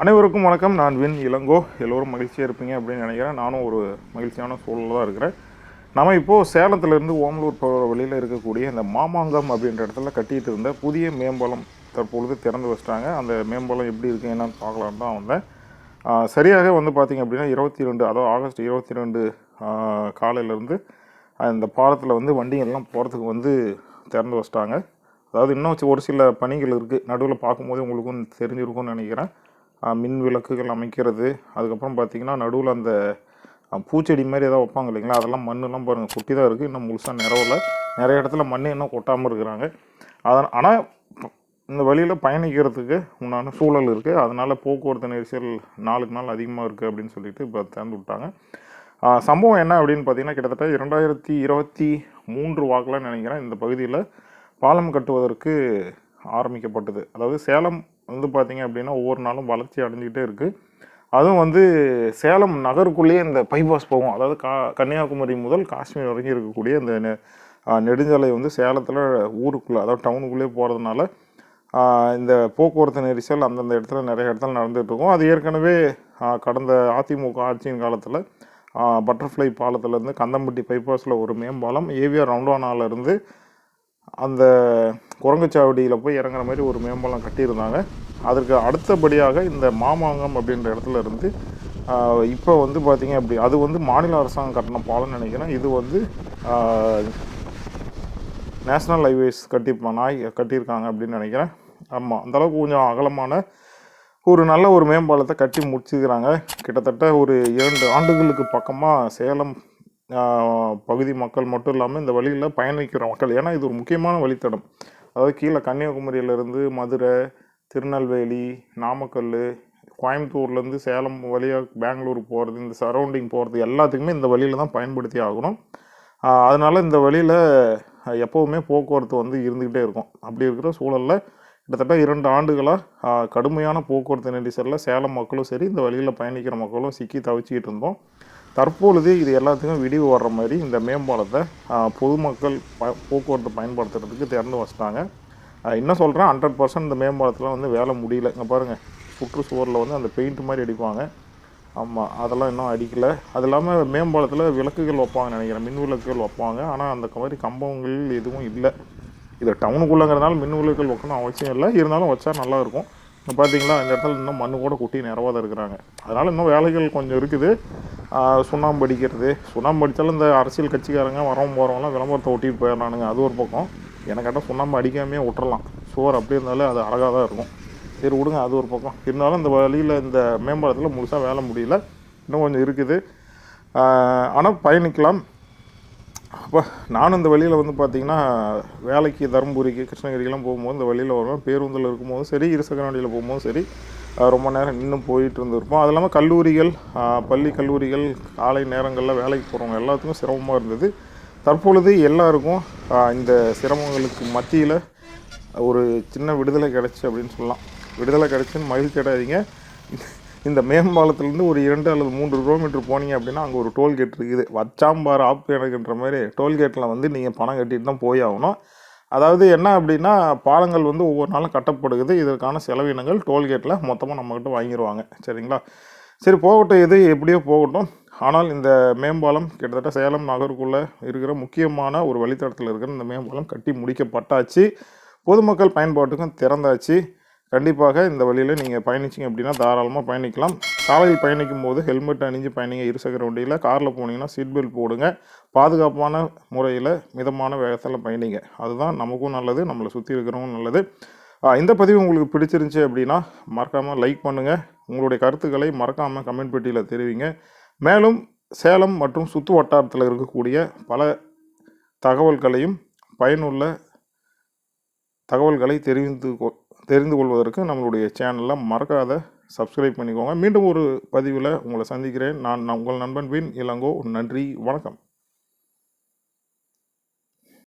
அனைவருக்கும் வணக்கம். நான் வின் இளங்கோ. எல்லோரும் மகிழ்ச்சியாக இருப்பீங்க அப்படின்னு நினைக்கிறேன். நானும் ஒரு மகிழ்ச்சியான சூழலில் தான் இருக்கிறேன். நம்ம இப்போது சேலத்திலேருந்து ஓமலூர் போகிற வழியில் இருக்கக்கூடிய இந்த மாமாங்கம் அப்படின்ற இடத்துல கட்டிகிட்டு இருந்த புதிய மேம்பாலம் தற்பொழுது திறந்து வச்சிட்டாங்க. அந்த மேம்பாலம் எப்படி இருக்குது என்னன்னு பார்க்கலான்னு தான் வந்தேன். சரியாக வந்து பார்த்திங்க அப்படின்னா 22 அதாவது ஆகஸ்ட் 22 காலையிலேருந்து இந்த பாலத்தில் வந்து வண்டிகள்லாம் போகிறதுக்கு வந்து திறந்து வச்சிட்டாங்க. அதாவது இன்னும் ஒரு சில பணிகள் இருக்குது. நடுவில் பார்க்கும்போது உங்களுக்கும் தெரிஞ்சிருக்கும்னு நினைக்கிறேன். மின் விளக்குகள் அமைக்கிறது, அதுக்கப்புறம் பார்த்திங்கன்னா நடுவில் அந்த பூச்செடி மாதிரி ஏதாவது வைப்பாங்க இல்லைங்களா, அதெல்லாம் மண்ணெல்லாம் பாருங்கள் கொட்டி தான் இருக்குது. இன்னும் முழுசாக நிறவில் நிறைய இடத்துல மண் இன்னும் கொட்டாமல் இருக்கிறாங்க. ஆனால் இந்த வழியில் பயணிக்கிறதுக்கு உண்டான சூழல் இருக்குது. அதனால் போக்குவரத்து நெரிசல் நாளுக்கு நாள் அதிகமாக இருக்குது அப்படின்னு சொல்லிட்டு இப்போ திறந்து விட்டாங்க. சம்பவம் என்ன அப்படின்னு பார்த்தீங்கன்னா, கிட்டத்தட்ட 2023 வாக்கில் நினைக்கிறேன் இந்த பகுதியில் பாலம் கட்டுவதற்கு ஆரம்பிக்கப்பட்டது. அதாவது சேலம் வந்து பார்த்திங்க அப்படின்னா ஒவ்வொரு நாளும் வளர்ச்சி அடைஞ்சிக்கிட்டே இருக்குது. அதுவும் வந்து சேலம் நகருக்குள்ளேயே இந்த பைபாஸ் போகும். அதாவது கன்னியாகுமரி முதல் காஷ்மீர் வரைக்கும் இருக்கக்கூடிய இந்த நெடுஞ்சாலை வந்து சேலத்தில் ஊருக்குள்ளே, அதாவது டவுனுக்குள்ளேயே போகிறதுனால இந்த போக்குவரத்து நெரிசல் அந்தந்த இடத்துல நிறைய இடத்துல நடந்துகிட்ருக்கும். அது ஏற்கனவே கடந்த அதிமுக ஆட்சியின் காலத்தில் பட்டர்ஃப்ளை பாலத்திலேருந்து கந்தம்பட்டி பைபாஸில் ஒரு மேம்பாலம், ஏவிஆர் ரவுண்டானாலேருந்து அந்த குரங்குச்சாவடியில் போய் இறங்குற மாதிரி ஒரு மேம்பாலம் கட்டியிருந்தாங்க. அதற்கு அடுத்தபடியாக இந்த மாமாங்கம் அப்படின்ற இடத்துல இருந்து இப்போ வந்து பார்த்திங்க அப்படி அது வந்து மாநில அரசாங்கம் கட்டின பாலம்னு நினைக்கிறேன். இது வந்து நேஷ்னல் ஹைவேஸ் கட்டியிருக்காங்க அப்படின்னு நினைக்கிறேன். ஆமாம், அந்தளவுக்கு கொஞ்சம் அகலமான ஒரு நல்ல ஒரு மேம்பாலத்தை கட்டி முடிச்சுக்கிறாங்க. கிட்டத்தட்ட ஒரு 2 ஆண்டுகளுக்கு பக்கமாக சேலம் பகுதி மக்கள் மட்டும் இல்லாமல் இந்த வழியில் பயணிக்கிற மக்கள், ஏன்னா இது ஒரு முக்கியமான வழித்தடம். அதாவது கீழே கன்னியாகுமரியிலேருந்து மதுரை, திருநெல்வேலி, நாமக்கல், கோயம்புத்தூர்லேருந்து சேலம் வழியாக பெங்களூர் போகிறது, இந்த சரௌண்டிங் போகிறது எல்லாத்துக்குமே இந்த வழியில் தான் பயன்படுத்தி ஆகணும். அதனால் இந்த வழியில் எப்போவுமே போக்குவரத்து வந்து இருந்துக்கிட்டே இருக்கும். அப்படி இருக்கிற சூழலில் கிட்டத்தட்ட 2 ஆண்டுகளாக கடுமையான போக்குவரத்து நெரிசலில் சேலம் மக்களும் சரி, இந்த வழியில் பயணிக்கிற மக்களும் சிக்கி தவிச்சிக்கிட்டு இருந்தோம். தற்பொழுது இது எல்லாத்துக்கும் விடிவு வர்ற மாதிரி இந்த மேம்பாலத்தை பொதுமக்கள் போக்குவரத்து பயன்படுத்துறதுக்கு திறந்து வச்சிட்டாங்க. இன்னும் சொல்கிறேன், 100% இந்த மேம்பாலத்தில் வந்து வேலை முடியல. இங்கே பாருங்கள், சுற்றுச்சுவரில் வந்து அந்த பெயிண்ட் மாதிரி அடிப்பாங்க. ஆமாம், அதெல்லாம் இன்னும் அடிக்கலை. அது இல்லாமல் மேம்பாலத்தில் விளக்குகள் வைப்பாங்க நினைக்கிறேன், மின் விளக்குகள் வைப்பாங்க. ஆனால் அந்த மாதிரி கம்பங்கள் எதுவும் இல்லை. இது டவுனுக்குள்ளங்கிறதுனால மின் விளக்குகள் வைக்கணும் அவசியம் இல்லை, இருந்தாலும் வச்சா நல்லாயிருக்கும். இப்போ பார்த்தீங்களா, இந்த இடத்துல இன்னும் மண்ணு கூட குட்டி நிறவாத இருக்கிறாங்க. அதனால் இன்னும் வேலைகள் கொஞ்சம் இருக்குது. சுண்ணாம்பு அடிக்கிறது, சுண்ணாம்பு அடித்தாலும் இந்த அரசியல் கட்சிக்காரங்க வரவும் போகிறவங்களாம் விளம்பரத்தை ஒட்டிட்டு போயிடலானுங்க, அது ஒரு பக்கம். எனக்கு கேட்டால் சுண்ணாம்பு அடிக்காமையே விட்டுறலாம், சுவர் அப்படி இருந்தாலும் அது அழகாக தான் இருக்கும். சரி விடுங்க, அது ஒரு பக்கம். இருந்தாலும் இந்த வழியில் இந்த மேம்பாலத்தில் முழுசாக வேலை முடியல, இன்னும் கொஞ்சம் இருக்குது. ஆனால் பயணிக்கலாம். அப்போ நானும் இந்த வழியில் வந்து பார்த்திங்கன்னா வேலைக்கு தருமபுரிக்கு கிருஷ்ணகிரிக்கெலாம் போகும்போது இந்த வழியில் வருவேன். பேருந்தில் இருக்கும்போதும் சரி, இருசக்கர வண்டியில் போகும்போதும் சரி, ரொம்ப நேரம் இன்னும் போயிட்டு இருந்திருப்போம். அது இல்லாமல் கல்லூரிகள், பள்ளி கல்லூரிகள் காலை நேரங்களில் வேலைக்கு போகிறவங்க எல்லாத்துக்கும் சிரமமாக இருந்தது. தற்பொழுது எல்லாருக்கும் இந்த சிரமங்களுக்கு மத்தியில் ஒரு சின்ன விடுதலை கிடச்சி அப்படின்னு சொல்லலாம். விடுதலை கிடச்சின்னு மகிழ்ச்சி அடையாதீங்க. இந்த மேம்பாலத்துலேருந்து ஒரு 2 அல்லது 3 கிலோமீட்டர் போனீங்க அப்படின்னா அங்கே ஒரு டோல்கேட் இருக்குது. வச்சாம்பார் ஆப்பு எனக்குன்ற மாதிரி டோல்கேட்டில் வந்து நீங்கள் பணம் கட்டிட்டு தான் போய் ஆகணும். அதாவது என்ன அப்படின்னா, பாலங்கள் வந்து ஒவ்வொரு நாளும் கட்டப்படுகிறது. இதற்கான செலவினங்கள் டோல்கேட்டில் மொத்தமாக நம்மக்கிட்ட வாங்கிடுவாங்க. சரிங்களா? சரி போகட்டும், எது எப்படியோ போகட்டும். ஆனால் இந்த மேம்பாலம் கிட்டத்தட்ட சேலம் நகருக்குள்ளே இருக்கிற முக்கியமான ஒரு வழித்தடத்தில் இருக்கிற இந்த மேம்பாலம் கட்டி முடிக்கப்பட்டாச்சு. பொதுமக்கள் பயன்பாட்டுக்கும் திறந்தாச்சு. கண்டிப்பாக இந்த வழியில் நீங்கள் பயணிச்சிங்க அப்படின்னா தாராளமாக பயணிக்கலாம். சாலையில் பயணிக்கும் போது ஹெல்மெட் அணிஞ்சு பயணிங்க. இருசக்கர வண்டியில், காரில் போனீங்கன்னா சீட் பெல்ட் போடுங்க. பாதுகாப்பான முறையில் மிதமான வேகத்தில் பயணிங்க. அதுதான் நமக்கும் நல்லது, நம்மளை சுற்றி இருக்கிறவங்களும் நல்லது. இந்த பதிவு உங்களுக்கு பிடிச்சிருந்துச்சி அப்படின்னா மறக்காமல் லைக் பண்ணுங்கள். உங்களுடைய கருத்துக்களை மறக்காமல் கமெண்ட் பெட்டியில் தெரிவிங்க. மேலும் சேலம் மற்றும் சுற்று வட்டாரத்தில் இருக்கக்கூடிய பல தகவல்களையும் பயனுள்ள தகவல்களை தெரிந்து கொள்வதற்கு நம்மளுடைய சேனலில் மறக்காத சப்ஸ்கிரைப் பண்ணிக்கோங்க. மீண்டும் ஒரு பதிவில் உங்களை சந்திக்கிறேன். நான் உங்கள் நண்பன் வின் இளங்கோ. நன்றி, வணக்கம்.